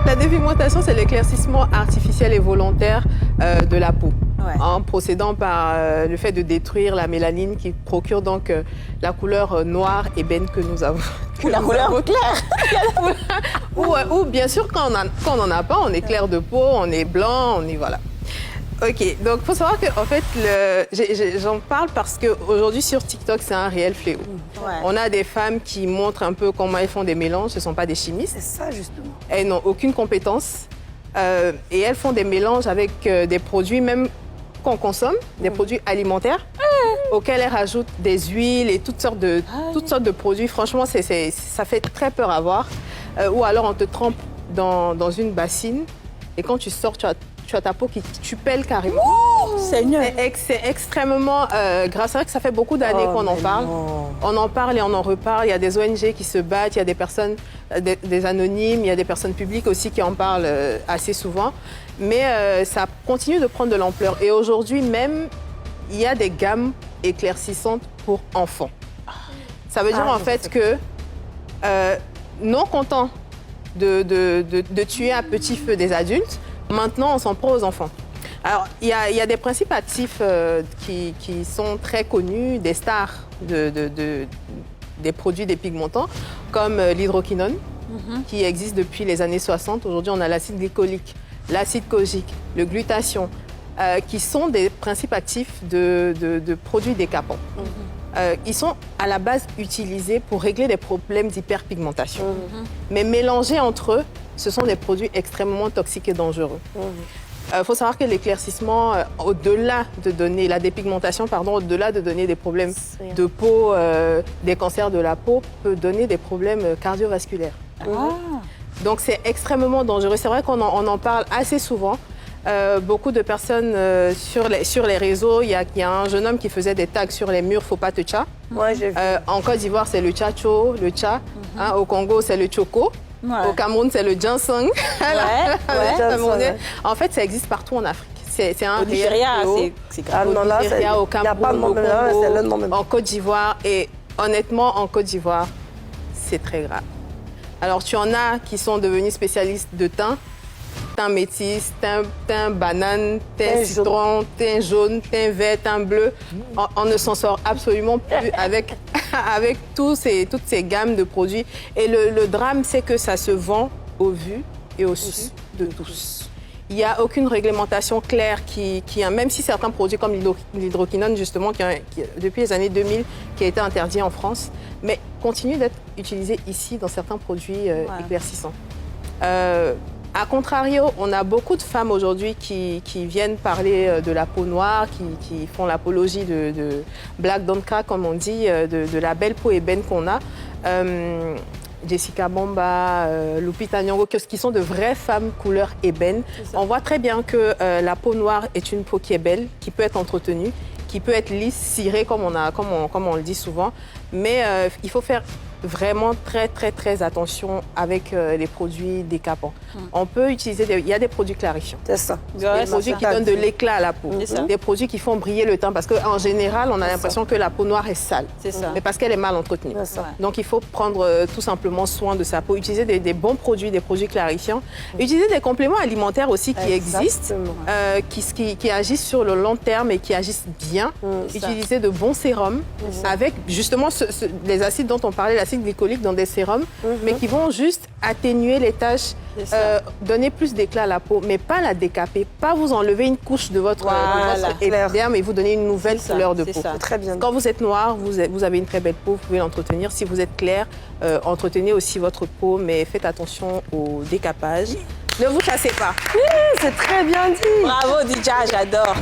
La dépigmentation, c'est l'éclaircissement artificiel et volontaire de la peau. Ouais. En procédant par le fait de détruire la mélanine qui procure donc la couleur noire ébène que nous avons. Ou la couleur claire. ou bien sûr, quand on n'en a pas, on est clair de peau, on est blanc, on est voilà. Ok, donc il faut savoir qu'en fait, j'en parle parce qu'aujourd'hui sur TikTok, c'est un réel fléau. Ouais. On a des femmes qui montrent un peu comment elles font des mélanges, ce ne sont pas des chimistes. C'est ça, justement. Elles n'ont aucune compétence et elles font des mélanges avec des produits même qu'on consomme, des produits alimentaires auxquels elles rajoutent des huiles et toutes sortes de produits. Franchement, ça fait très peur à voir. Ou alors on te trempe dans une bassine et quand tu sors, tu as ta peau tu pèles carrément. Seigneur. C'est extrêmement grave. C'est vrai que ça fait beaucoup d'années qu'on en parle. Non. On en parle et on en reparle. Il y a des ONG qui se battent, il y a des personnes, des anonymes, il y a des personnes publiques aussi qui en parlent assez souvent. Mais ça continue de prendre de l'ampleur. Et aujourd'hui même, il y a des gammes éclaircissantes pour enfants. Ça veut dire en fait que, non content de tuer à petit feu des adultes, maintenant on s'en prend aux enfants. Alors, il y a des principes actifs qui sont très connus, des stars des produits dépigmentants, comme l'hydroquinone, qui existe depuis les années 60. Aujourd'hui, on a l'acide glycolique, l'acide kojique, le glutathion, qui sont des principes actifs de produits décapants. Ils sont à la base utilisés pour régler des problèmes d'hyperpigmentation. Mais mélangés entre eux, ce sont des produits extrêmement toxiques et dangereux. Il faut savoir que l'éclaircissement, au-delà de donner, la dépigmentation, pardon, au-delà de donner des problèmes de peau, des cancers de la peau, peut donner des problèmes cardiovasculaires. Donc c'est extrêmement dangereux. C'est vrai qu'on en parle assez souvent. Beaucoup de personnes sur les réseaux, il y a un jeune homme qui faisait des tags sur les murs, faut pas te tcha. Ouais, j'ai vu. En Côte d'Ivoire, c'est le tchacho, le tcha. Au Congo, c'est le choco. Ouais. Au Cameroun, c'est le ginseng. Ouais. En fait, ça existe partout en Afrique. C'est un Au Nigeria, réel fléau. c'est Au grave. Nigeria, au Il n'y a pas de Cameroun, au nom même là, Congo, c'est le nom même. en Côte d'Ivoire. Et honnêtement, en Côte d'Ivoire, c'est très grave. Alors, tu en as qui sont devenus spécialistes de teint. Teint métis, teint banane, teint citron, teint jaune, teint vert, teint bleu. On ne s'en sort absolument plus avec toutes ces gammes de produits. Et le drame, c'est que ça se vend au vu et au su de tous. Il n'y a aucune réglementation claire même si certains produits comme l'hydroquinone, justement, qui, depuis les années 2000, qui a été interdit en France, mais continue d'être utilisé ici dans certains produits éclaircissants. A contrario, on a beaucoup de femmes aujourd'hui qui viennent parler de la peau noire, qui font l'apologie de Black Don't Crack, comme on dit, de la belle peau ébène qu'on a. Jessica Bamba, Lupita Nyong'o, qui sont de vraies femmes couleur ébène. On voit très bien que la peau noire est une peau qui est belle, qui peut être entretenue, qui peut être lisse, cirée, comme on le dit souvent. Mais il faut faire vraiment très attention avec les produits décapants. On peut utiliser, il y a des produits clarifiants. C'est ça. Des produits qui donnent de l'éclat à la peau. Des produits qui font briller le teint parce qu'en général, on a l'impression que la peau noire est sale. C'est ça. Mais parce qu'elle est mal entretenue. Donc il faut prendre tout simplement soin de sa peau. Utiliser des bons produits, des produits clarifiants. Utiliser des compléments alimentaires aussi qui existent, qui agissent sur le long terme et qui agissent bien. Utiliser de bons sérums avec justement les acides dont on parlait, l'acide glycolique dans des sérums, mais qui vont juste atténuer les taches, donner plus d'éclat à la peau, mais pas la décaper, pas vous enlever une couche de votre épiderme et vous donner une nouvelle couleur de peau. Très bien. Quand vous êtes noir, vous avez une très belle peau, vous pouvez l'entretenir. Si vous êtes clair, entretenez aussi votre peau, mais faites attention au décapage. Ne vous cassez pas. Oui, c'est très bien dit. Bravo, Dija, j'adore.